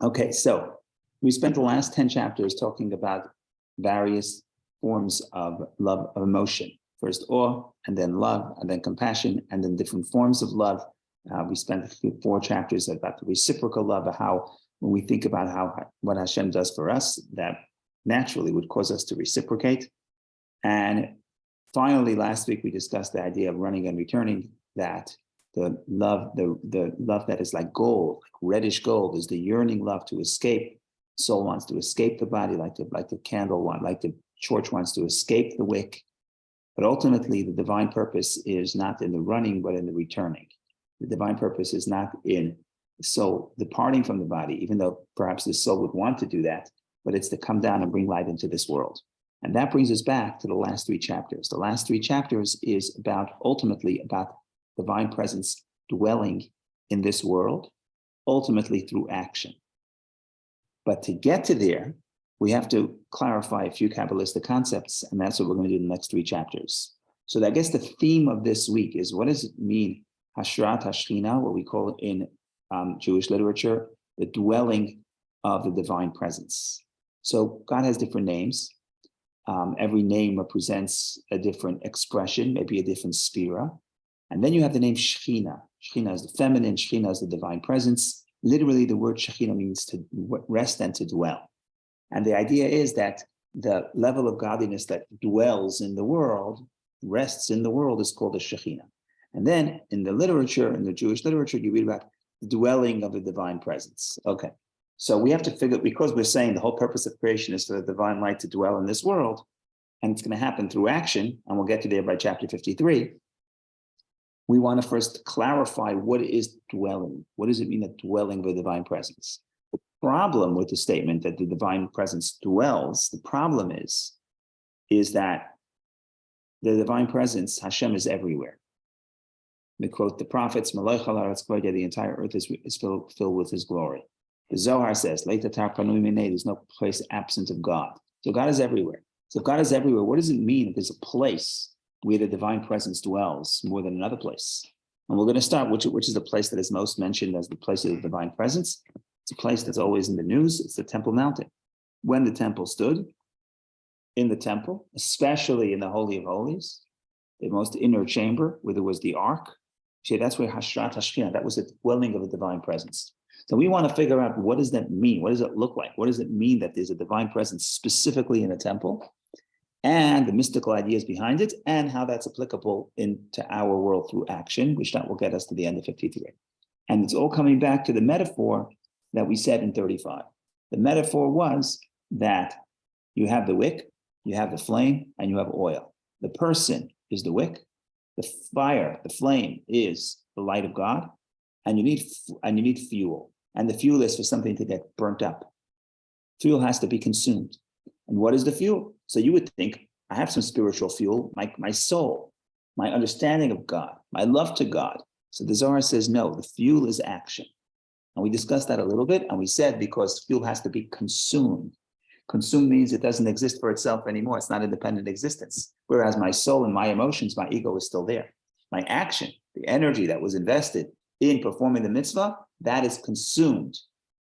Okay, so we spent the last 10 chapters talking about various forms of love, of emotion. First awe, and then love, and then compassion, and then different forms of love. We spent 4 chapters about the reciprocal love, of how when we think about what Hashem does for us, that naturally would cause us to reciprocate. And finally, last week we discussed the idea of running and returning, that the love that is like gold, like reddish gold, is the yearning love to escape. Soul wants to escape the body, like the candle like the torch wants to escape the wick. But ultimately, the divine purpose is not in the running, but in the returning. The divine purpose is not in the soul departing from the body, even though perhaps the soul would want to do that, but it's to come down and bring light into this world. And that brings us back to the last 3 chapters. The last 3 chapters is ultimately about divine presence dwelling in this world, ultimately through action. But to get to there, we have to clarify a few Kabbalistic concepts, and that's what we're going to do in the next 3 chapters. So I guess the theme of this week is, what does it mean, Hashrat Hashchina, what we call it in Jewish literature, the dwelling of the divine presence. So God has different names. Every name represents a different expression, maybe a different sphere. And then you have the name Shechina. Shechina is the feminine, Shechina is the divine presence. Literally, the word Shechina means to rest and to dwell. And the idea is that the level of godliness that dwells in the world, rests in the world, is called a Shechina. And then in the literature, in the Jewish literature, you read about the dwelling of the divine presence. Okay, so we have to figure, because we're saying the whole purpose of creation is for the divine light to dwell in this world, and it's going to happen through action, and we'll get to there by chapter 53. We want to first clarify what is dwelling. What does it mean, that dwelling of the divine presence? The problem with the statement that the divine presence dwells, the problem is that the divine presence, Hashem, is everywhere. We quote the prophets, the entire earth is filled with his glory. The Zohar says, there's no place absent of God. So God is everywhere. So if God is everywhere, what does it mean if there's a place where the divine presence dwells more than another place? And we're going to start, which is the place that is most mentioned as the place of the divine presence. It's a place that's always in the news. It's the Temple Mountain. When the temple stood, in the temple, especially in the Holy of Holies, the most inner chamber where there was the ark, see, that's where Hashrat Hashchina, that was the dwelling of the divine presence. So we want to figure out, what does that mean? What does it look like? What does it mean that there's a divine presence specifically in a temple, and the mystical ideas behind it, and how that's applicable into our world through action, which that will get us to the end of 53. And it's all coming back to the metaphor that we said in 35. The metaphor was that you have the wick, you have the flame, and you have oil. The person is the wick, the fire, the flame is the light of God, and you need fuel. And the fuel is for something to get burnt up. Fuel has to be consumed. And what is the fuel? So you would think, I have some spiritual fuel, my soul, my understanding of God, my love to God. So the Zohar says, no, the fuel is action. And we discussed that a little bit, and we said because fuel has to be consumed. Consumed means it doesn't exist for itself anymore. It's not independent existence. Whereas my soul and my emotions, my ego is still there. My action, the energy that was invested in performing the mitzvah, that is consumed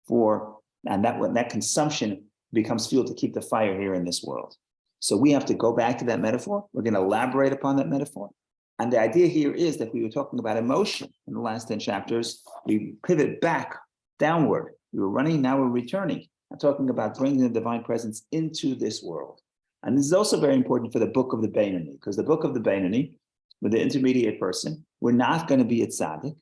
and that consumption becomes fuel to keep the fire here in this world. So we have to go back to that metaphor. We're going to elaborate upon that metaphor. And the idea here is that we were talking about emotion in the last 10 chapters. We pivot back downward. We were running, now we're returning. I'm talking about bringing the divine presence into this world. And this is also very important for the book of the Beinoni, because the book of the Beinoni, with the intermediate person, we're not going to be a tzaddik.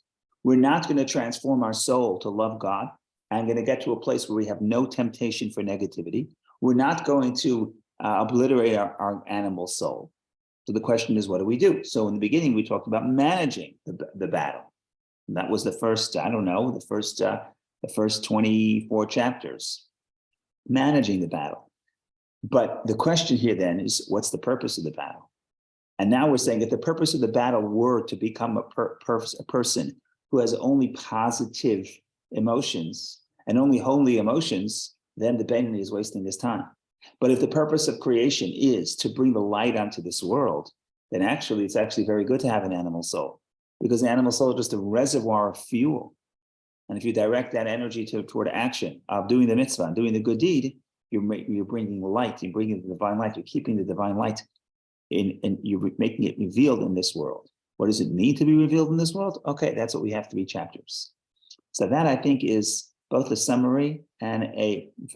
We're not going to transform our soul to love God and going to get to a place where we have no temptation for negativity. We're not going to obliterate our animal soul. So the question is, what do we do? So in the beginning, we talked about managing the battle. And that was the first, the first 24 chapters, managing the battle. But the question here then is, what's the purpose of the battle? And now we're saying, if the purpose of the battle were to become a person who has only positive emotions and only holy emotions, then the Beinoni is wasting his time. But if the purpose of creation is to bring the light onto this world, then it's actually very good to have an animal soul, because the animal soul is just a reservoir of fuel. And if you direct that energy toward action of doing the mitzvah, doing the good deed, you're bringing light, you're bringing the divine light, you're keeping the divine light and you're making it revealed in this world. What does it mean to be revealed in this world? Okay, that's what we have 3 chapters. So that I think is both a summary and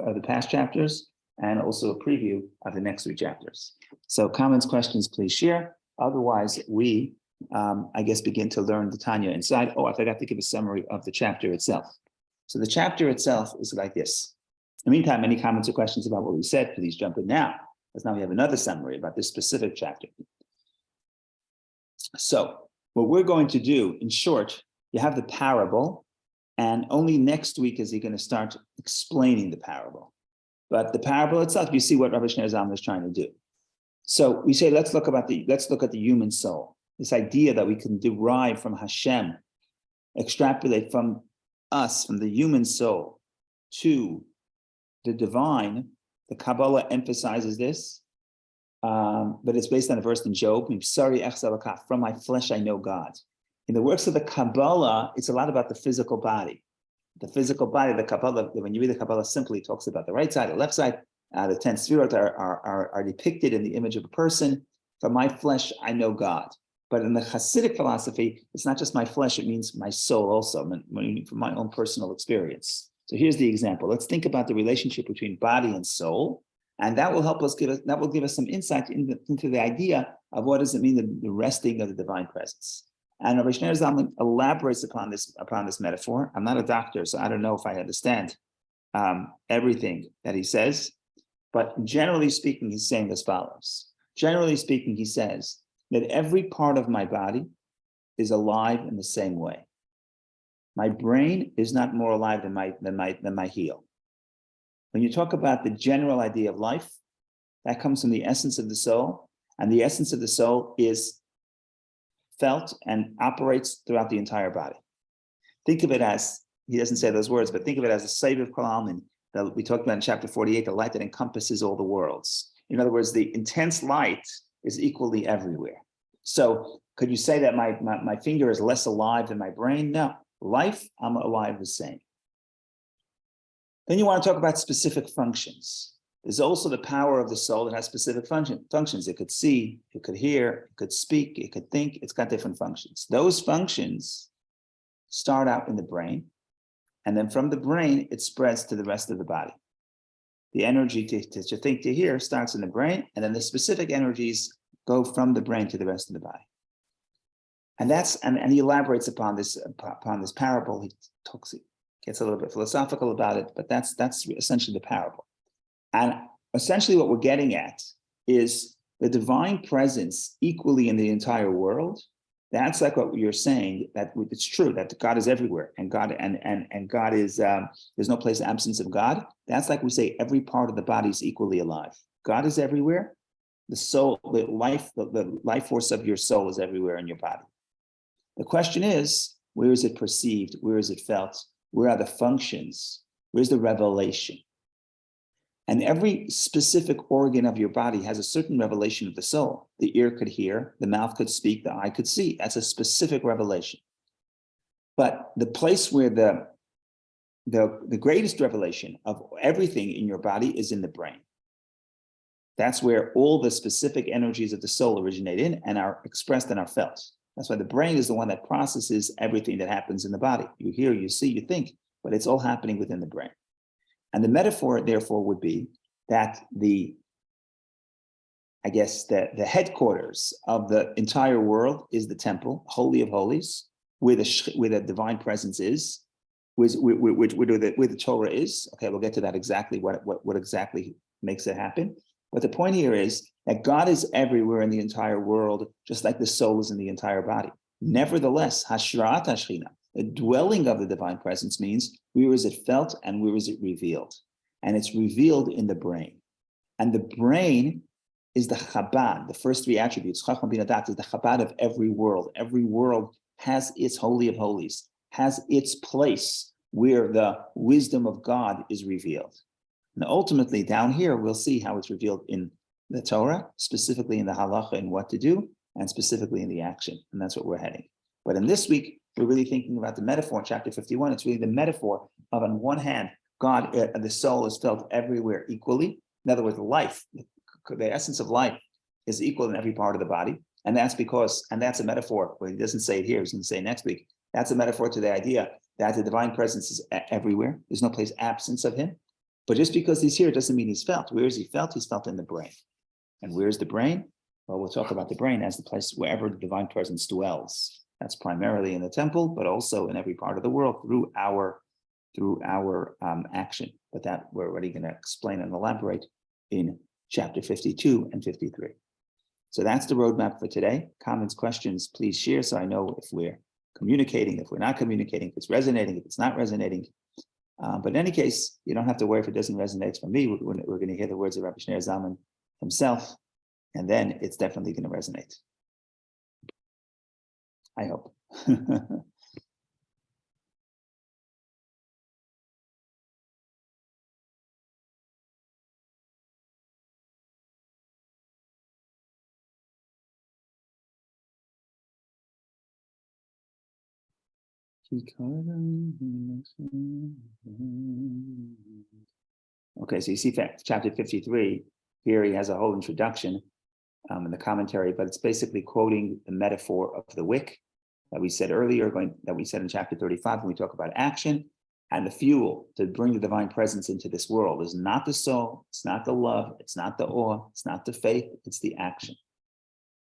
of the past chapters and also a preview of the next 3 chapters. So comments, questions, please share. Otherwise, we, I guess, begin to learn the Tanya inside. Oh, I forgot to give a summary of the chapter itself. So the chapter itself is like this. In the meantime, any comments or questions about what we said, please jump in now, because now we have another summary about this specific chapter. So what we're going to do, in short, you have the parable, and only next week is he going to start explaining the parable. But the parable itself, you see what Rabbi Shneur Zalman is trying to do. So we say, let's look at the human soul. This idea that we can derive from Hashem, extrapolate from us, from the human soul, to the divine. The Kabbalah emphasizes this, but it's based on a verse in Job. From my flesh I know God. In the works of the Kabbalah, it's a lot about the physical body. The physical body, the Kabbalah, when you read the Kabbalah, simply talks about the right side, the left side. The 10 sefirot are depicted in the image of a person. From my flesh I know God. But in the Hasidic philosophy, it's not just my flesh, it means my soul also, from my own personal experience. So here's the example. Let's think about the relationship between body and soul, and that will help us give us some insight into the idea of what does it mean, the resting of the divine presence. And Rabbi Shneur Zalman elaborates upon this metaphor. I'm not a doctor, so I don't know if I understand everything that he says, but generally speaking, he's saying as follows. Generally speaking, he says that every part of my body is alive in the same way. My brain is not more alive than my heel. When you talk about the general idea of life, that comes from the essence of the soul, and the essence of the soul is felt and operates throughout the entire body. Think of it as, he doesn't say those words, but think of it as a Sefer Kol Almin that we talked about in chapter 48, the light that encompasses all the worlds. In other words, the intense light is equally everywhere. So could you say that my finger is less alive than my brain? No. Life, I'm alive the same. Then you want to talk about specific functions. There's also the power of the soul that has specific functions. It could see, it could hear, it could speak, it could think. It's got different functions. Those functions start out in the brain, and then from the brain, it spreads to the rest of the body. The energy to think, to hear starts in the brain, and then the specific energies go from the brain to the rest of the body. And he elaborates upon this parable. He gets a little bit philosophical about it, but that's essentially the parable. And essentially what we're getting at is the divine presence equally in the entire world. That's like what you're saying, that it's true that God is everywhere, and God is there's no place of absence of God. That's like we say every part of the body is equally alive. God is everywhere. The soul, the life force of your soul is everywhere in your body. The question is, where is it perceived? Where is it felt? Where are the functions? Where's the revelation? And every specific organ of your body has a certain revelation of the soul. The ear could hear, the mouth could speak, the eye could see. That's a specific revelation. But the place where the greatest revelation of everything in your body is in the brain. That's where all the specific energies of the soul originate in and are expressed and are felt. That's why the brain is the one that processes everything that happens in the body. You hear, you see, you think, but it's all happening within the brain. And the metaphor, therefore, would be that the headquarters of the entire world is the temple, Holy of Holies, where the divine presence is, where the Torah is. Okay, we'll get to that exactly, what exactly makes it happen. But the point here is that God is everywhere in the entire world, just like the soul is in the entire body. Nevertheless, Hashrat Hashchina, the dwelling of the divine presence, means where is it felt and where is it revealed? And it's revealed in the brain. And the brain is the Chabad, the first 3 attributes. Chacham Bin Adat is the Chabad of every world. Every world has its Holy of Holies, has its place where the wisdom of God is revealed. And ultimately, down here, we'll see how it's revealed in the Torah, specifically in the halacha and what to do, and specifically in the action. And that's what we're heading. But in this week, we're really thinking about the metaphor in chapter 51. It's really the metaphor of, on one hand, God, the soul is felt everywhere equally. In other words, life, the essence of life is equal in every part of the body. And that's because, and that's a metaphor, well, he doesn't say it here, he's going to say it next week. That's a metaphor to the idea that the divine presence is everywhere. There's no place absence of him. But just because he's here doesn't mean he's felt. Where is he felt? He's felt in the brain. And where's the brain? Well, we'll talk about the brain as the place wherever the divine presence dwells. That's primarily in the temple, but also in every part of the world through our action. But that we're already going to explain and elaborate in chapter 52 and 53. So that's the roadmap for today. Comments, questions, please share so I know if we're communicating, if we're not communicating, if it's resonating, if it's not resonating. But in any case, you don't have to worry if it doesn't resonate from me. We're going to hear the words of Rabbi Shneur Zalman himself, and then it's definitely going to resonate. I hope. Okay, so you see chapter 53, here he has a whole introduction in the commentary, but it's basically quoting the metaphor of the wick that we said earlier, that we said in chapter 35 when we talk about action, and the fuel to bring the divine presence into this world is not the soul, it's not the love, it's not the awe, it's not the faith, it's the action.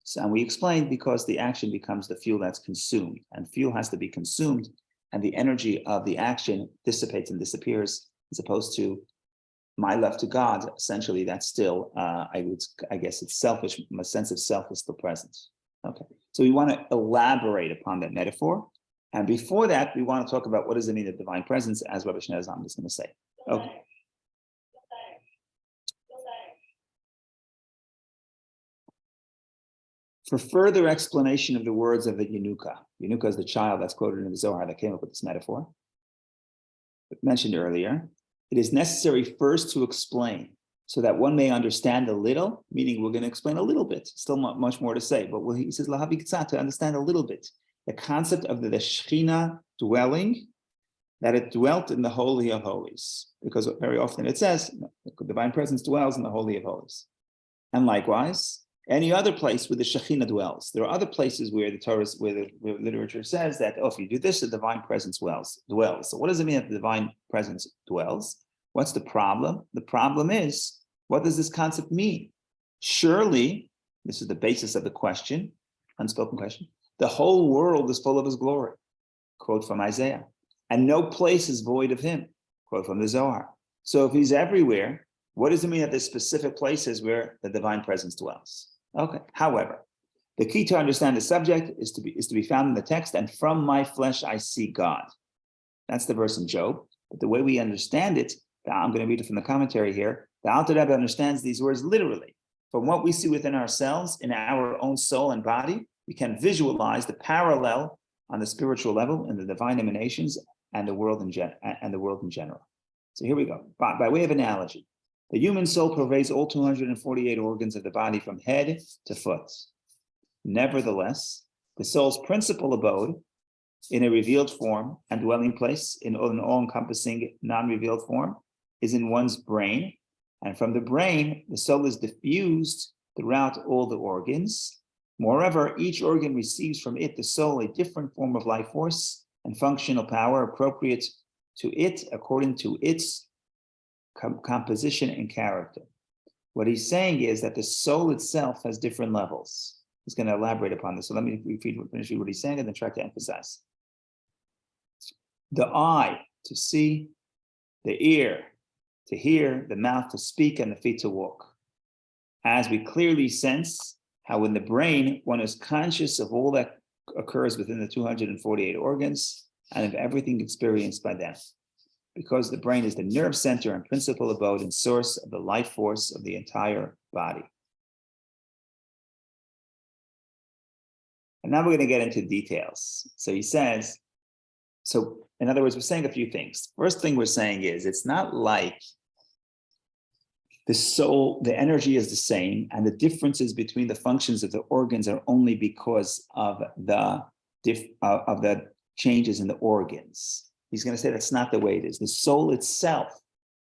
So, and we explained because the action becomes the fuel that's consumed, and fuel has to be consumed, and the energy of the action dissipates and disappears, as opposed to my love to God. Essentially, that's still, I guess it's selfish. A sense of self is still present. Okay, so we want to elaborate upon that metaphor, and before that, we want to talk about what does it mean, the divine presence, as Rabbi Shneur Zalman is going to say. Okay. For further explanation of the words of the Yenuka is the child that's quoted in the Zohar that came up with this metaphor, mentioned earlier, it is necessary first to explain so that one may understand a little, meaning we're going to explain a little bit, still much more to say, but he says, Lahavi Kitzat, to understand a little bit, the concept of the Shekhinah dwelling, that it dwelt in the Holy of Holies, because very often it says, the divine presence dwells in the Holy of Holies. And likewise, any other place where the Shekhinah dwells. There are other places where the Torah, where the literature says that, oh, if you do this, the divine presence dwells. So what does it mean that the divine presence dwells? What's the problem? The problem is, what does this concept mean? Surely, this is the basis of the question, unspoken question, the whole world is full of his glory. Quote from Isaiah. And no place is void of him. Quote from the Zohar. So if he's everywhere, what does it mean that there's specific places where the divine presence dwells? Okay. However, the key to understand the subject is to be found in the text, and from my flesh I see God. That's the verse in Job. But the way we understand it, I'm going to read it from the commentary here. The Alter Rebbe understands these words literally. From what we see within ourselves, in our own soul and body, we can visualize the parallel on the spiritual level in the divine emanations and the world in general. So here we go. By way of analogy, the human soul pervades all 248 organs of the body from head to foot. Nevertheless, the soul's principal abode in a revealed form and dwelling place in an all-encompassing non-revealed form is in one's brain. And from the brain, the soul is diffused throughout all the organs. Moreover, each organ receives from it, the soul, a different form of life force and functional power appropriate to it according to its composition and character. What he's saying is that the soul itself has different levels. He's going to elaborate upon this. So let me finish what he's saying and then try to emphasize. The eye to see, the ear to hear, the mouth to speak, and the feet to walk. As we clearly sense how in the brain, one is conscious of all that occurs within the 248 organs and of everything experienced by them. Because the brain is the nerve center and principal abode and source of the life force of the entire body. And now we're going to get into details. So he says, so in other words, we're saying a few things. First thing we're saying is, it's not like the soul, the energy is the same, and the differences between the functions of the organs are only because of the changes in the organs. He's going to say that's not the way it is. The soul itself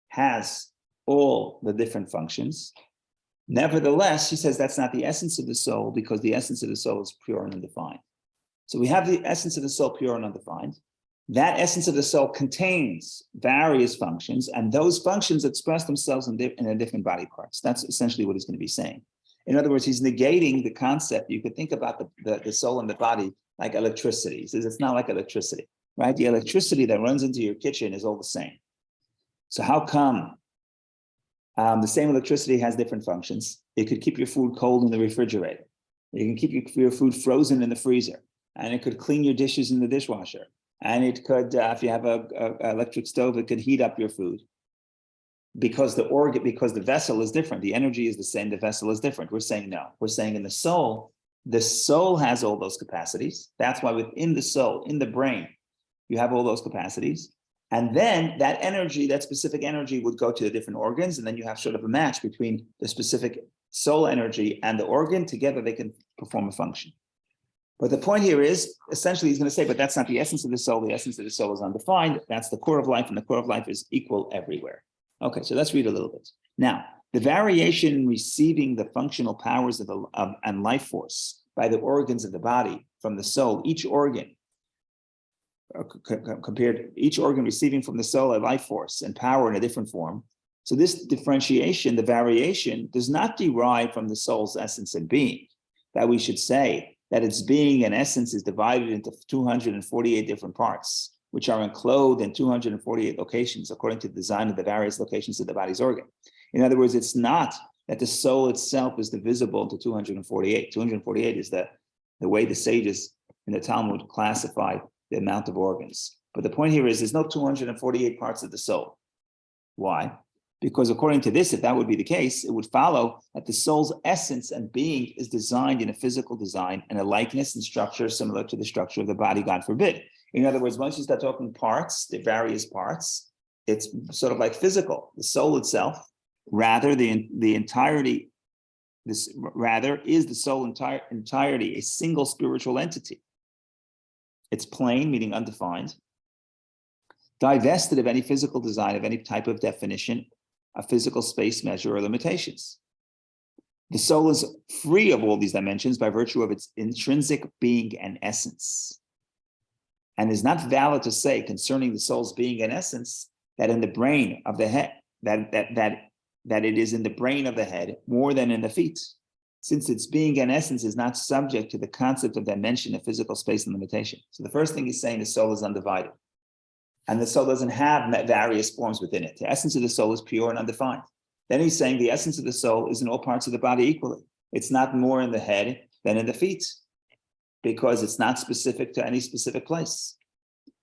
has all the different functions. Nevertheless, he says that's not the essence of the soul, because the essence of the soul is pure and undefined. So we have the essence of the soul pure and undefined. That essence of the soul contains various functions, and those functions express themselves in their different body parts. That's essentially what he's going to be saying. In other words, he's negating the concept. You could think about the soul and the body like electricity. He says it's not like electricity, right? The electricity that runs into your kitchen is all the same. So how come the same electricity has different functions? It could keep your food cold in the refrigerator. You can keep your food frozen in the freezer, and it could clean your dishes in the dishwasher. And it could, if you have a electric stove, it could heat up your food. Because the vessel is different. The energy is the same, the vessel is different. We're saying no. We're saying in the soul has all those capacities. That's why within the soul, in the brain, you have all those capacities. And then that energy, that specific energy would go to the different organs, and then you have sort of a match between the specific soul energy and the organ. Together they can perform a function. But the point here is, essentially, he's going to say, but that's not the essence of the soul. The essence of the soul is undefined. That's the core of life, and the core of life is equal everywhere. Okay, so let's read a little bit. Now, the variation in receiving the functional powers and life force by the organs of the body from the soul, each organ receiving from the soul a life force and power in a different form. So this differentiation, the variation, does not derive from the soul's essence and being, that we should say that its being and essence is divided into 248 different parts, which are enclosed in 248 locations according to the design of the various locations of the body's organ. In other words, it's not that the soul itself is divisible into 248. 248 is the way the sages in the Talmud classify the amount of organs. But the point here is there's no 248 parts of the soul. Why? Because according to this, if that would be the case, it would follow that the soul's essence and being is designed in a physical design and a likeness and structure similar to the structure of the body, God forbid. In other words, once you start talking parts, the various parts, it's sort of like physical. The soul itself, rather the entirety, is the soul entirety a single spiritual entity. It's plain, meaning undefined, divested of any physical design, of any type of definition, a physical space measure or limitations. The soul is free of all these dimensions by virtue of its intrinsic being and essence, and is not valid to say concerning the soul's being and essence that in the brain of the head, that it is in the brain of the head more than in the feet, since its being and essence is not subject to the concept of dimension of physical space and limitation. So the first thing he's saying, the soul is undivided. And the soul doesn't have various forms within it. The essence of the soul is pure and undefined. Then he's saying the essence of the soul is in all parts of the body equally. It's not more in the head than in the feet, because it's not specific to any specific place.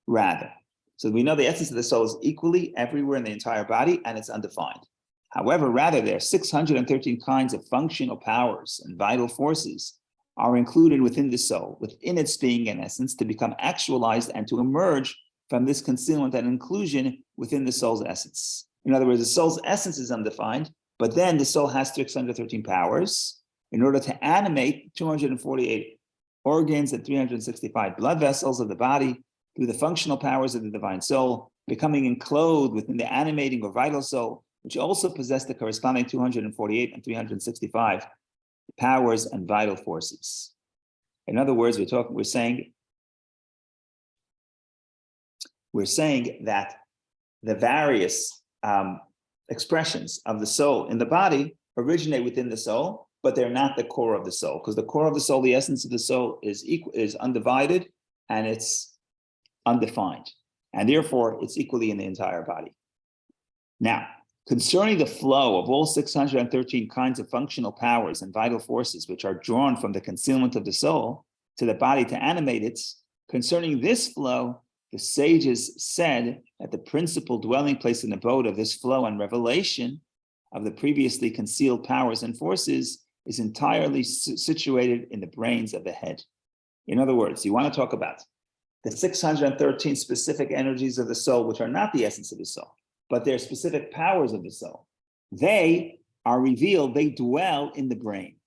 Rather, so we know the essence of the soul is equally everywhere in the entire body, and it's undefined. However, there are 613 kinds of functional powers and vital forces are included within the soul, within its being and essence, to become actualized and to emerge from this concealment and inclusion within the soul's essence. In other words, the soul's essence is undefined, but then the soul has 613 powers in order to animate 248 organs and 365 blood vessels of the body through the functional powers of the divine soul, becoming enclosed within the animating or vital soul, which also possess the corresponding 248 and 365 powers and vital forces. In other words, we're saying that the various expressions of the soul in the body originate within the soul, but they're not the core of the soul, because the core of the soul, the essence of the soul, is undivided and it's undefined, and therefore it's equally in the entire body. Now, concerning the flow of all 613 kinds of functional powers and vital forces which are drawn from the concealment of the soul to the body to animate it, concerning this flow, the sages said that the principal dwelling place and abode of this flow and revelation of the previously concealed powers and forces is entirely situated in the brains of the head. In other words, you want to talk about the 613 specific energies of the soul, which are not the essence of the soul, but they're specific powers of the soul. They are revealed, they dwell in the brain.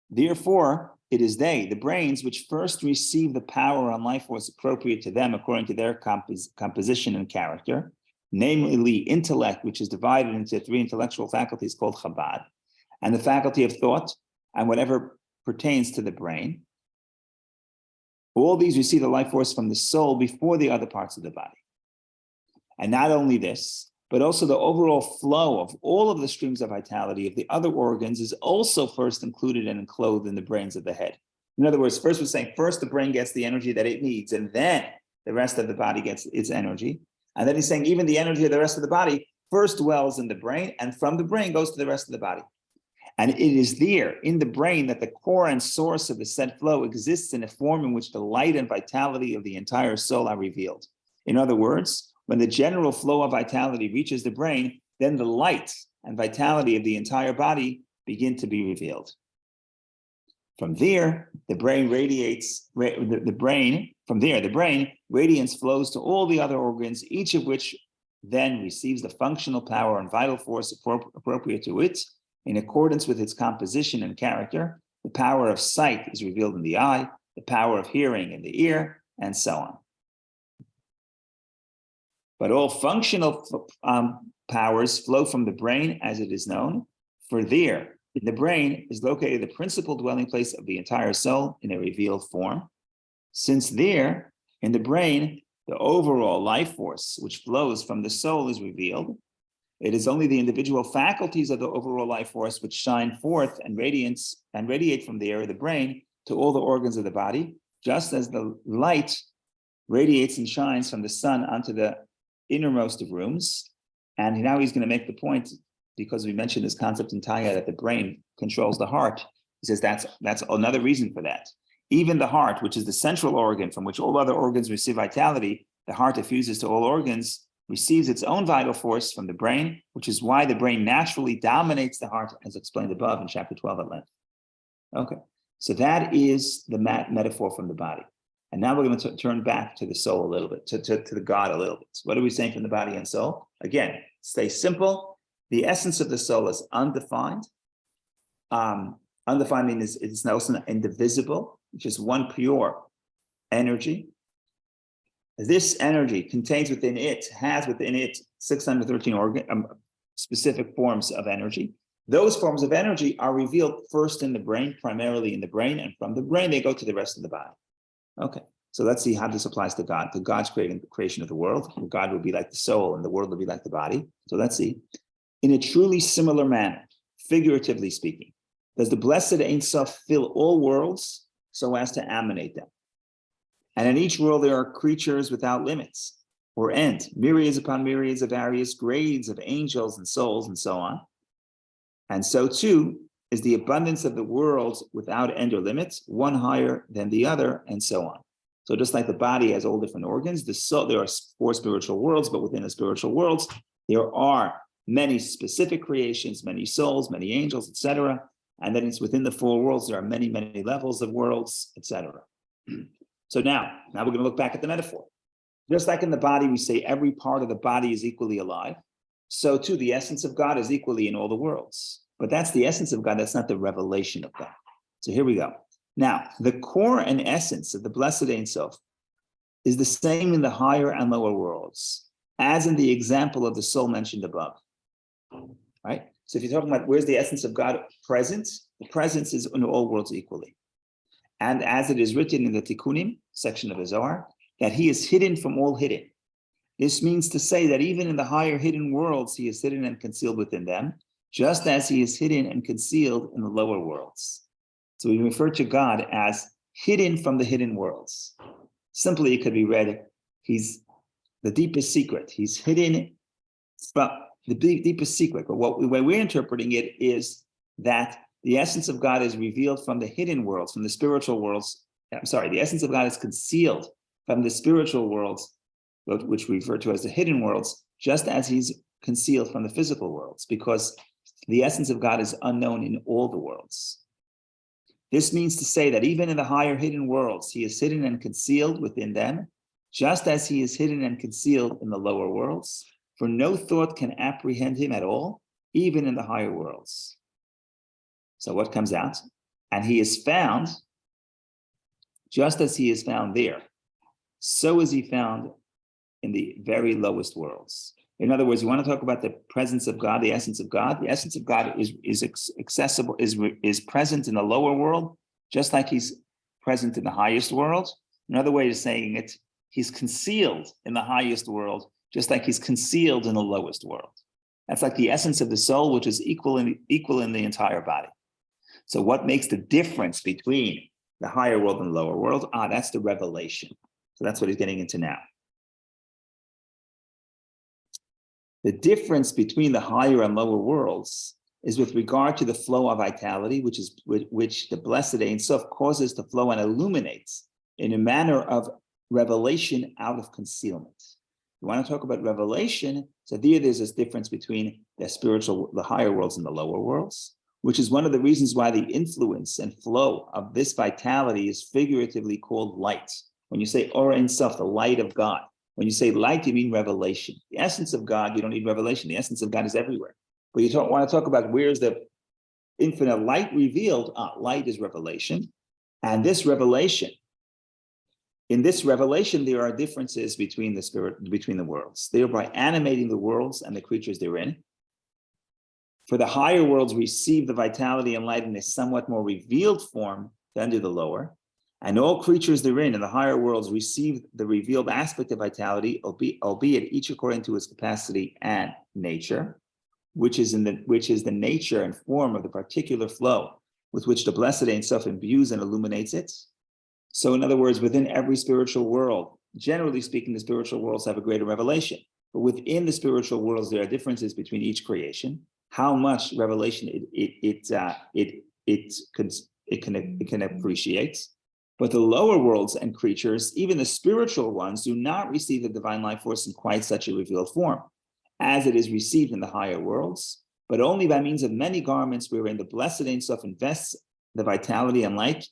Therefore, it is they, the brains, which first receive the power and life force appropriate to them according to their composition and character, namely intellect, which is divided into three intellectual faculties called Chabad, and the faculty of thought, and whatever pertains to the brain. All these receive the life force from the soul before the other parts of the body. And not only this, but also the overall flow of all of the streams of vitality of the other organs is also first included and enclosed in the brains of the head. In other words, first we're saying, first the brain gets the energy that it needs, and then the rest of the body gets its energy. And then he's saying even the energy of the rest of the body first dwells in the brain, and from the brain goes to the rest of the body. And it is there in the brain that the core and source of the said flow exists in a form in which the light and vitality of the entire soul are revealed. In other words, when the general flow of vitality reaches the brain, then the light and vitality of the entire body begin to be revealed. From there, the brain radiates, the brain radiance flows to all the other organs, each of which then receives the functional power and vital force appropriate to it, in accordance with its composition and character. The power of sight is revealed in the eye, the power of hearing in the ear, and so on. But all functional powers flow from the brain as it is known, for there, in the brain, is located the principal dwelling place of the entire soul in a revealed form. Since there, in the brain, the overall life force which flows from the soul is revealed, it is only the individual faculties of the overall life force which shine forth and radiate from the air of the brain to all the organs of the body, just as the light radiates and shines from the sun onto the innermost of rooms. And now he's going to make the point, because we mentioned this concept in Tanya that the brain controls the heart. He says that's another reason for that. Even the heart, which is the central organ from which all other organs receive vitality, the heart diffuses to all organs, receives its own vital force from the brain, which is why the brain naturally dominates the heart, as explained above in chapter 12 at length. Okay, so that is the metaphor from the body. And now we're going to turn back to the soul a little bit, to the God a little bit. So what are we saying from the body and soul? Again, stay simple. The essence of the soul is undefined. Undefined means it's also indivisible, which is one pure energy. This energy has within it 613 specific forms of energy. Those forms of energy are revealed first in the brain, primarily in the brain, and from the brain they go to the rest of the body. Okay, so let's see how this applies to God. To God's creation of the world, God will be like the soul and the world will be like the body. So let's see. In a truly similar manner, figuratively speaking, does the blessed Ein Sof fill all worlds so as to emanate them? And in each world there are creatures without limits or end, myriads upon myriads of various grades of angels and souls and so on. And so too is the abundance of the worlds without end or limits, one higher than the other, and so on. So just like the body has all different organs, the soul, there are 4 spiritual worlds, but within the spiritual worlds, there are many specific creations, many souls, many angels, etc. And then it's within the 4 worlds, there are many, many levels of worlds, etc. So now we're going to look back at the metaphor. Just like in the body, we say every part of the body is equally alive. So too, the essence of God is equally in all the worlds. But that's the essence of God. That's not the revelation of God. So here we go. Now, the core and essence of the blessed Ein Sof is the same in the higher and lower worlds, as in the example of the soul mentioned above. Right? So if you're talking about where's the essence of God present, the presence is in all worlds equally. And as it is written in the Tikkunim section of the Zohar, that he is hidden from all hidden. This means to say that even in the higher hidden worlds, he is hidden and concealed within them, just as he is hidden and concealed in the lower worlds. So we refer to God as hidden from the hidden worlds. Simply, it could be read, he's the deepest secret. He's hidden from the deepest secret. But the way we're interpreting it is that the essence of God is revealed from the hidden worlds, from the spiritual worlds. The essence of God is concealed from the spiritual worlds, which we refer to as the hidden worlds, just as he's concealed from the physical worlds, because the essence of God is unknown in all the worlds. This means to say that even in the higher hidden worlds, he is hidden and concealed within them, just as he is hidden and concealed in the lower worlds, for no thought can apprehend him at all, even in the higher worlds. So what comes out? And he is found just as he is found there, so is he found in the very lowest worlds. In other words, you want to talk about the presence of God, the essence of God. The essence of God is accessible, is present in the lower world, just like he's present in the highest world. Another way of saying it, he's concealed in the highest world, just like he's concealed in the lowest world. That's like the essence of the soul, which is equal in the entire body. So what makes the difference between the higher world and the lower world? That's the revelation. So that's what he's getting into now. The difference between the higher and lower worlds is with regard to the flow of vitality, which the blessed Ein Sof causes to flow and illuminates in a manner of revelation out of concealment. You want to talk about revelation? So there's this difference between the higher worlds and the lower worlds, which is one of the reasons why the influence and flow of this vitality is figuratively called light. When you say Or Ein Sof, the light of God, when you say light, you mean revelation. The essence of God, you don't need revelation. The essence of God is everywhere. But you want to talk about where's the infinite light revealed? Light is revelation. And this revelation, in this revelation, there are differences between the worlds, thereby animating the worlds and the creatures therein. For the higher worlds receive the vitality and light in a somewhat more revealed form than do the lower. And all creatures therein in the higher worlds receive the revealed aspect of vitality, albeit each according to his capacity and nature, which is the nature and form of the particular flow with which the blessed Ein Sof imbues and illuminates it. So in other words, within every spiritual world, generally speaking, the spiritual worlds have a greater revelation. But within the spiritual worlds, there are differences between each creation. How much revelation it can appreciate. But the lower worlds and creatures, even the spiritual ones, do not receive the divine life force in quite such a revealed form, as it is received in the higher worlds, but only by means of many garments wherein the blessed Ein Sof invests the vitality and light,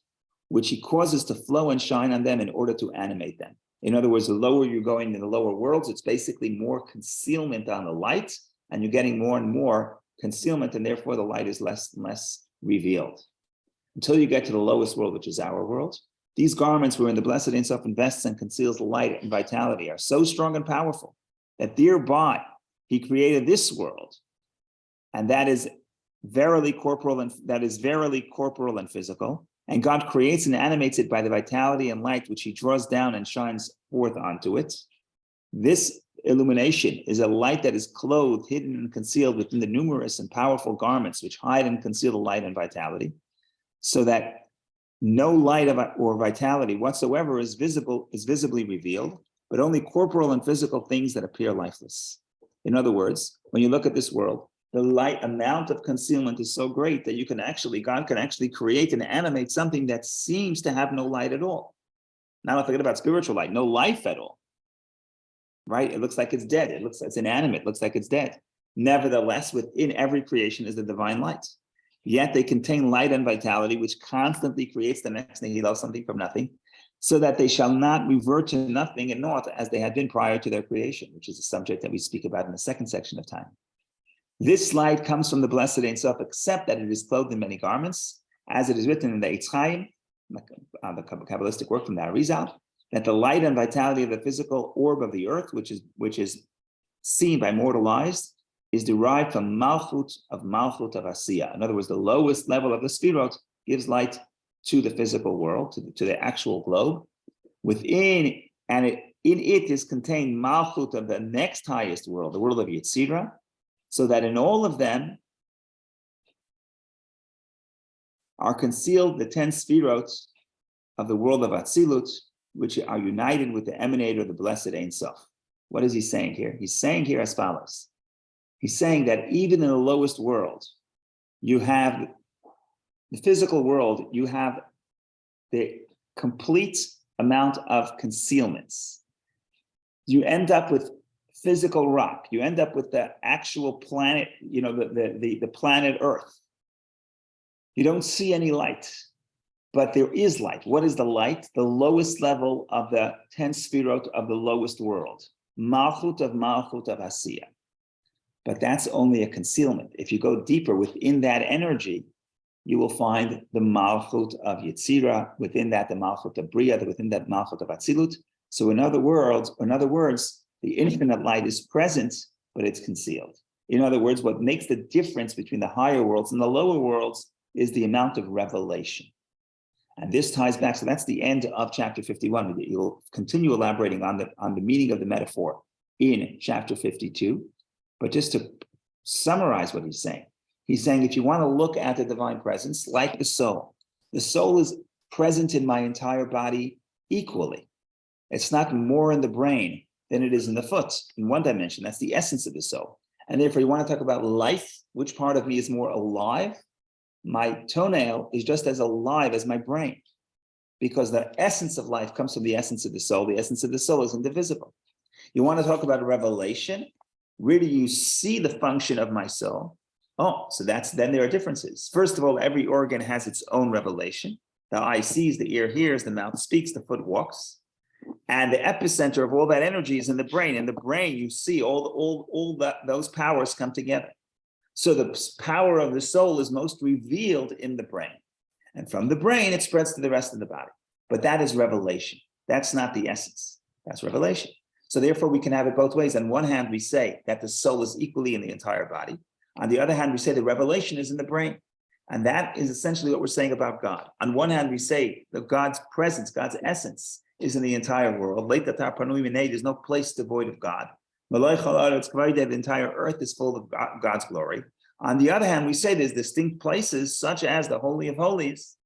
which he causes to flow and shine on them in order to animate them. In other words, the lower you're going in the lower worlds, it's basically more concealment on the light, and you're getting more and more concealment, and therefore the light is less and less revealed. Until you get to the lowest world, which is our world, these garments wherein the blessed Ein Sof invests and conceals the light and vitality are so strong and powerful that thereby he created this world, and that is verily corporal and physical. And God creates and animates it by the vitality and light which he draws down and shines forth onto it. This illumination is a light that is clothed, hidden, and concealed within the numerous and powerful garments which hide and conceal the light and vitality, so that no light or vitality whatsoever is visibly revealed, but only corporal and physical things that appear lifeless. In other words, when you look at this world, the light amount of concealment is so great that God can actually create and animate something that seems to have no light at all. Now, forget about spiritual light, no life at all, right? It looks like it's dead. It's inanimate. It looks like it's dead. Nevertheless, within every creation is the divine light. Yet they contain light and vitality, which constantly creates the next thing. He loves something from nothing, so that they shall not revert to nothing and naught as they had been prior to their creation, which is a subject that we speak about in the second section of time. This light comes from the blessed Ein Sof, except that it is clothed in many garments, as it is written in the Eitz Chaim, the Kabbalistic work from the Arizal, that the light and vitality of the physical orb of the earth, which is seen by mortal eyes, is derived from Malchut of Asiya. In other words, the lowest level of the Sfirot gives light to the physical world, to the actual globe. In it is contained Malchut of the next highest world, the world of Yetzirah, so that in all of them are concealed the 10 Sfirot of the world of Atzilut, which are united with the emanator, the blessed Ein Sof. What is he saying here? He's saying here as follows. He's saying that even in the lowest world, you have the physical world, you have the complete amount of concealments. You end up with physical rock. You end up with the actual planet, the planet Earth. You don't see any light, but there is light. What is the light? The lowest level of the 10 Sfirot of the lowest world. Malchut of Asiya. But that's only a concealment. If you go deeper within that energy, you will find the Malchut of Yetzira, within that the Malchut of Bria, within that Malchut of Atzilut. So in other words, the infinite light is present, but it's concealed. In other words, what makes the difference between the higher worlds and the lower worlds is the amount of revelation. And this ties back, so that's the end of chapter 51. You'll continue elaborating on the meaning of the metaphor in chapter 52. But just to summarize what he's saying if you want to look at the divine presence like the soul is present in my entire body equally. It's not more in the brain than it is in the foot, in one dimension. That's the essence of the soul. And therefore, you want to talk about life, which part of me is more alive? My toenail is just as alive as my brain, because the essence of life comes from the essence of the soul. The essence of the soul is indivisible. You want to talk about revelation? Where do you see the function of my soul? Oh, so then there are differences. First of all, every organ has its own revelation. The eye sees, the ear hears, the mouth speaks, the foot walks. And the epicenter of all that energy is in the brain. In the brain, you see those powers come together. So the power of the soul is most revealed in the brain. And from the brain, it spreads to the rest of the body. But that is revelation. That's not the essence. That's revelation. So therefore, we can have it both ways. On one hand, we say that the soul is equally in the entire body. On the other hand, we say the revelation is in the brain. And that is essentially what we're saying about God. On one hand, we say that God's presence, God's essence, is in the entire world. There's no place devoid of God. The entire earth is full of God's glory. On the other hand, we say there's distinct places, such as the Holy of Holies,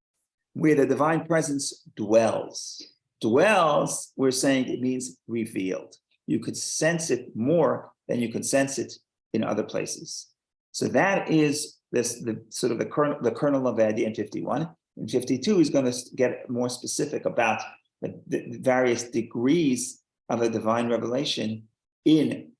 where the divine presence dwells. Dwells, we're saying it means revealed. You could sense it more than you can sense it in other places. So that is the kernel of the idea in 51. In 52, he's going to get more specific about the various degrees of a divine revelation in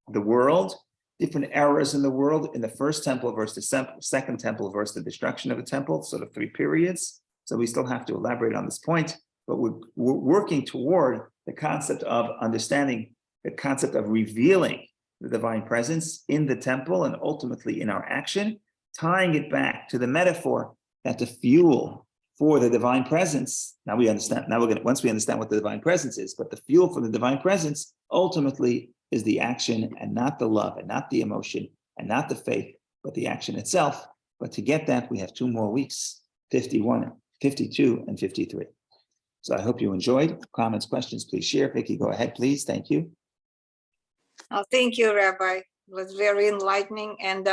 the world, different eras in the world, in the first temple versus the second temple versus the destruction of the temple, sort of 3 periods. So we still have to elaborate on this point, but we're working toward the concept of understanding, the concept of revealing the divine presence in the temple and ultimately in our action, tying it back to the metaphor that the fuel for the divine presence, now we understand, once we understand what the divine presence is, but the fuel for the divine presence ultimately is the action and not the love and not the emotion and not the faith, but the action itself. But to get that, we have 2 more weeks, 51, 52, and 53. So I hope you enjoyed. Comments, questions, please share. Vicky, go ahead, please. Thank you. Oh, thank you, Rabbi. It was very enlightening, and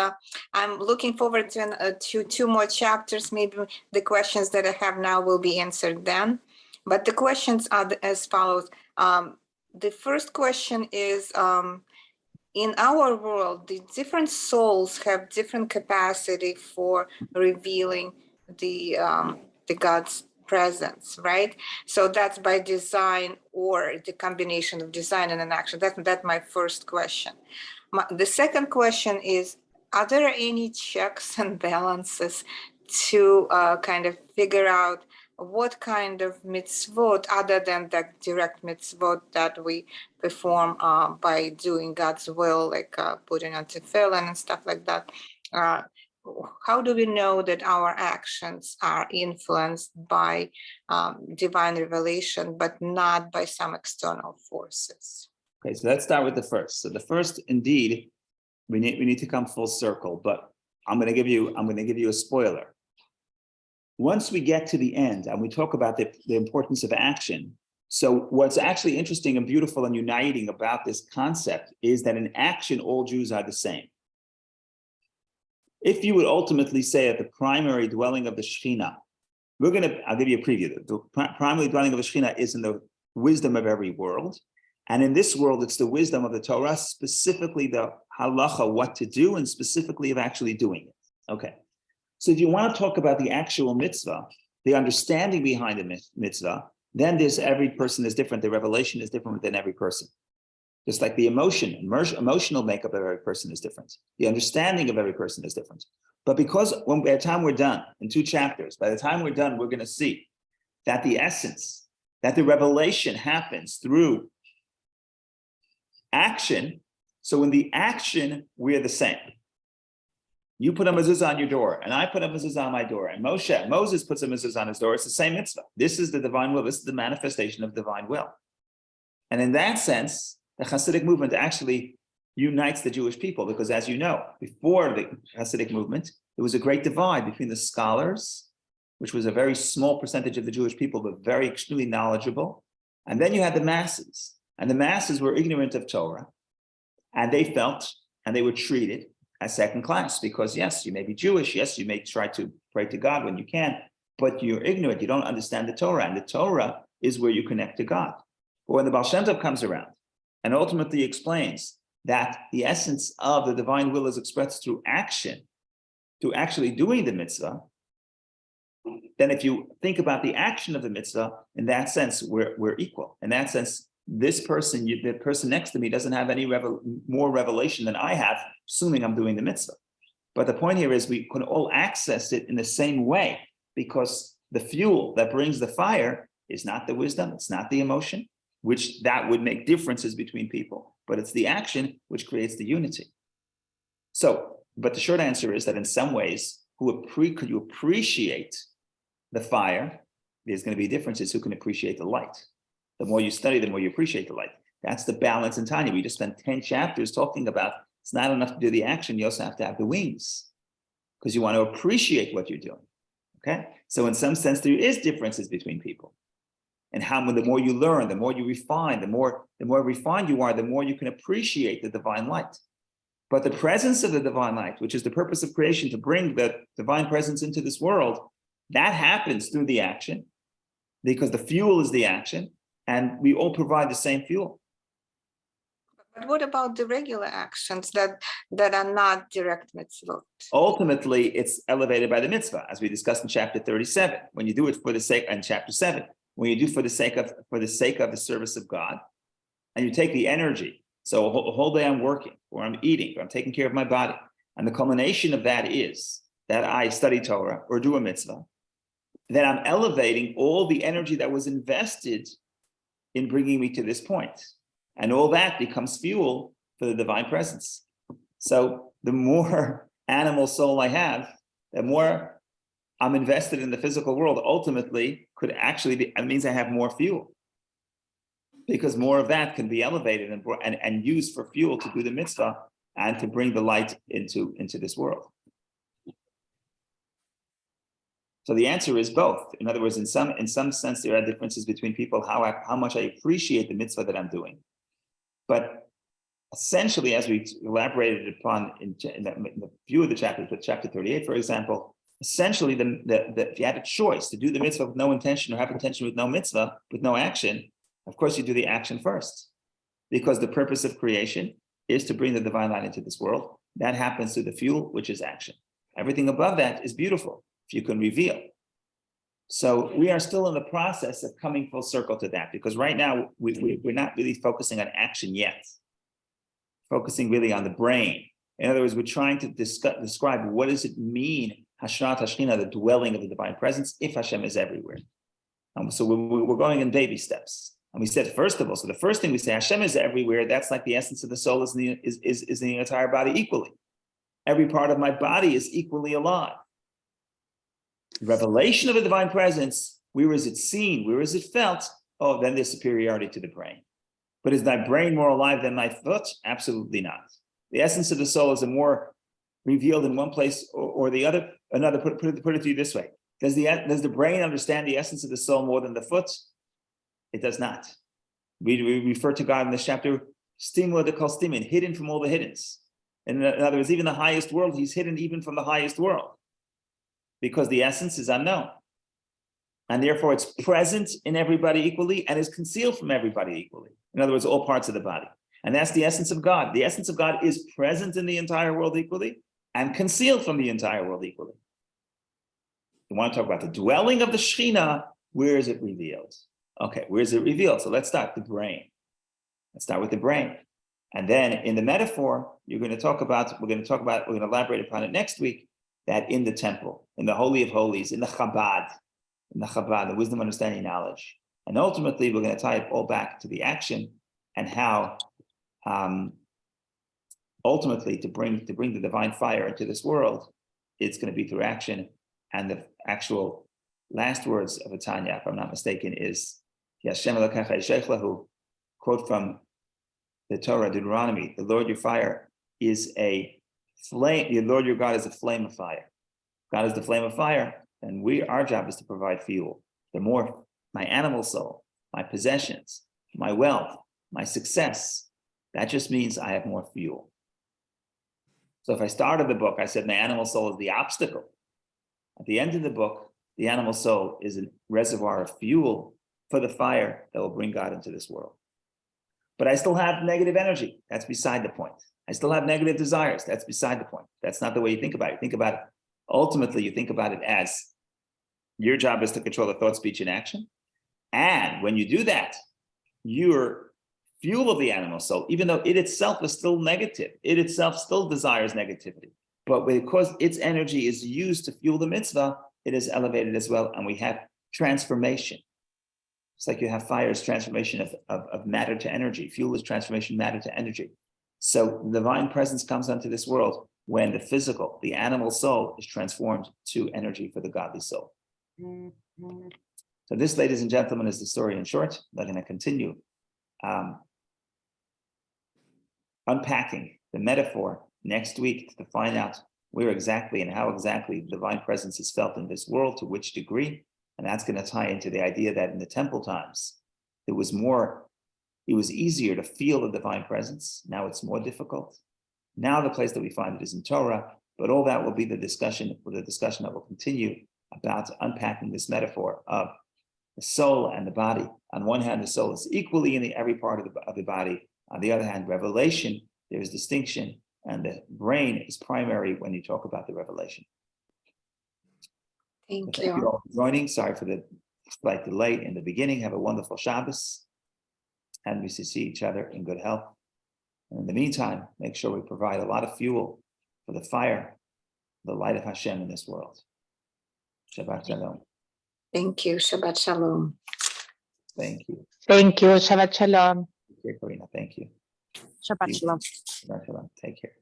I'm looking forward to 2 more chapters. Maybe the questions that I have now will be answered then. But the questions are as follows. The first question is, in our world, the different souls have different capacity for revealing the God's presence, right? So that's by design or the combination of design and an action. That's my first question. The second question is, are there any checks and balances to kind of figure out what kind of mitzvot, other than the direct mitzvot that we perform by doing God's will, like putting on tefillin and stuff like that, how do we know that our actions are influenced by divine revelation, but not by some external forces? Okay, so let's start with the first. So the first, indeed, we need to come full circle, but I'm going to give you a spoiler. Once we get to the end and we talk about the importance of action, so what's actually interesting and beautiful and uniting about this concept is that in action, all Jews are the same. If you would ultimately say that the primary dwelling of the Shekhinah, I'll give you a preview. The primary dwelling of the Shekhinah is in the wisdom of every world. And in this world, it's the wisdom of the Torah, specifically the halacha, what to do, and specifically of actually doing it. Okay. So if you want to talk about the actual mitzvah, the understanding behind the mitzvah, then every person is different. The revelation is different within every person. Just like the emotional makeup of every person is different. The understanding of every person is different. But because by the time we're done, in 2 chapters, by the time we're done, we're going to see that the essence, that the revelation happens through action. So in the action, we're the same. You put a mezuzah on your door, and I put a mezuzah on my door, and Moses puts a mezuzah on his door. It's the same mitzvah. This is the divine will. This is the manifestation of divine will. And in that sense, the Hasidic movement actually unites the Jewish people, because as you know, before the Hasidic movement, there was a great divide between the scholars, which was a very small percentage of the Jewish people, but very extremely knowledgeable. And then you had the masses, and the masses were ignorant of Torah, and they felt, and they were treated as second class, because yes, you may be Jewish, yes, you may try to pray to God when you can, but you're ignorant, you don't understand the Torah, and the Torah is where you connect to God. But when the Baal Shem Tov comes around and ultimately explains that the essence of the divine will is expressed through action, through actually doing the mitzvah, then if you think about the action of the mitzvah, in that sense, we're equal. In that sense, this person, the person next to me doesn't have any more revelation than I have, assuming I'm doing the mitzvah. But the point here is we can all access it in the same way, because the fuel that brings the fire is not the wisdom, it's not the emotion, which that would make differences between people, but it's the action which creates the unity. So, but the short answer is that in some ways, could you appreciate the fire? There's going to be differences who can appreciate the light. The more you study, the more you appreciate the light. That's the balance in Tanya. We just spent 10 chapters talking about it's not enough to do the action, you also have to have the wings, because you want to appreciate what you're doing. Okay? So in some sense, there is differences between people. And the more you learn, the more you refine, the more refined you are, the more you can appreciate the divine light. But the presence of the divine light, which is the purpose of creation, to bring the divine presence into this world, that happens through the action, because the fuel is the action, and we all provide the same fuel. But what about the regular actions that are not direct mitzvot? Ultimately, it's elevated by the mitzvah, as we discussed in chapter 37. When you do it for the sake, and chapter 7, when you do for the sake of the service of God, and you take the energy. So a whole day I'm working, or I'm eating, or I'm taking care of my body, and the culmination of that is that I study Torah or do a mitzvah. Then I'm elevating all the energy that was invested in bringing me to this point. And all that becomes fuel for the divine presence. So the more animal soul I have, the more I'm invested in the physical world, ultimately could actually be, it means I have more fuel. Because more of that can be elevated and used for fuel to do the mitzvah and to bring the light into this world. So the answer is both. In other words, in some sense, there are differences between people, how much I appreciate the mitzvah that I'm doing. But essentially, as we elaborated upon in the few of the chapters, but chapter 38, for example, essentially, if you had a choice to do the mitzvah with no intention or have intention with no mitzvah, with no action, of course, you do the action first. Because the purpose of creation is to bring the divine light into this world. That happens through the fuel, which is action. Everything above that is beautiful, if you can reveal. So we are still in the process of coming full circle to that, because right now we're not really focusing on action yet, focusing really on the brain. In other words, we're trying to describe what does it mean, Hashrat Hashchina, the dwelling of the divine presence, if Hashem is everywhere. So we're going in baby steps. And we said, first of all, so the first thing we say, Hashem is everywhere. That's like the essence of the soul is in the entire body equally. Every part of my body is equally alive. Revelation of the divine presence, where is it seen? Where is it felt? Oh, then there's superiority to the brain. But is thy brain more alive than thy foot? Absolutely not. The essence of the soul is more revealed in one place or the other. Another, put it to you this way. Does the brain understand the essence of the soul more than the foot? It does not. We refer to God in this chapter, stimula de kol stimin, hidden from all the hiddens. In other words, even the highest world, he's hidden even from the highest world, because the essence is unknown. And therefore it's present in everybody equally and is concealed from everybody equally. In other words, all parts of the body. And that's the essence of God. The essence of God is present in the entire world equally and concealed from the entire world equally. You want to talk about the dwelling of the Shekhinah, where is it revealed? Okay, where is it revealed? So let's start the brain. Let's start with the brain. And then in the metaphor, we're going to elaborate upon it next week, that in the temple, in the Holy of Holies, in the Chabad, the wisdom, understanding, knowledge. And ultimately, we're going to tie it all back to the action and how ultimately to bring the divine fire into this world, it's going to be through action. And the actual last words of Tanya, if I'm not mistaken, is Yashem Elokecha Yishech Lahu, quote from the Torah, Deuteronomy, the Lord your fire is a flame, the Lord your God is a flame of fire. God is the flame of fire, and our job is to provide fuel. The more my animal soul, my possessions, my wealth, my success, that just means I have more fuel. So if I started the book, I said my animal soul is the obstacle. At the end of the book, the animal soul is a reservoir of fuel for the fire that will bring God into this world. But I still have negative energy. That's beside the point. I still have negative desires. That's beside the point. That's not the way you think about it. You think about it, ultimately, you think about it as your job is to control the thought, speech, and action. And when you do that, your fuel of the animal soul, even though it itself is still negative, it itself still desires negativity. But because its energy is used to fuel the mitzvah, it is elevated as well. And we have transformation. It's like you have fire's transformation of matter to energy. Fuel is transformation, matter to energy. So the divine presence comes onto this world when the physical, the animal soul is transformed to energy for the godly soul. So this, ladies and gentlemen, is the story in short. We're going to continue unpacking the metaphor next week to find out where exactly and how exactly the divine presence is felt in this world, to which degree. And that's going to tie into the idea that in the temple times, it was easier to feel the divine presence. Now it's more difficult. Now the place that we find it is in Torah, but all that will be the discussion that will continue about unpacking this metaphor of the soul and the body. On one hand, the soul is equally in every part of the body. On the other hand, revelation, there is distinction, and the brain is primary when you talk about the revelation. Thank Thank you all for joining. Sorry for the slight delay in the beginning. Have a wonderful Shabbos, and we see each other in good health. And in the meantime, make sure we provide a lot of fuel for the fire, the light of Hashem in this world. Shabbat Shalom. Thank you. Shabbat Shalom. Thank you. Thank you. Shabbat Shalom. Take care, Karina. Thank you. Shabbat Shalom. Shabbat Shalom. Take care.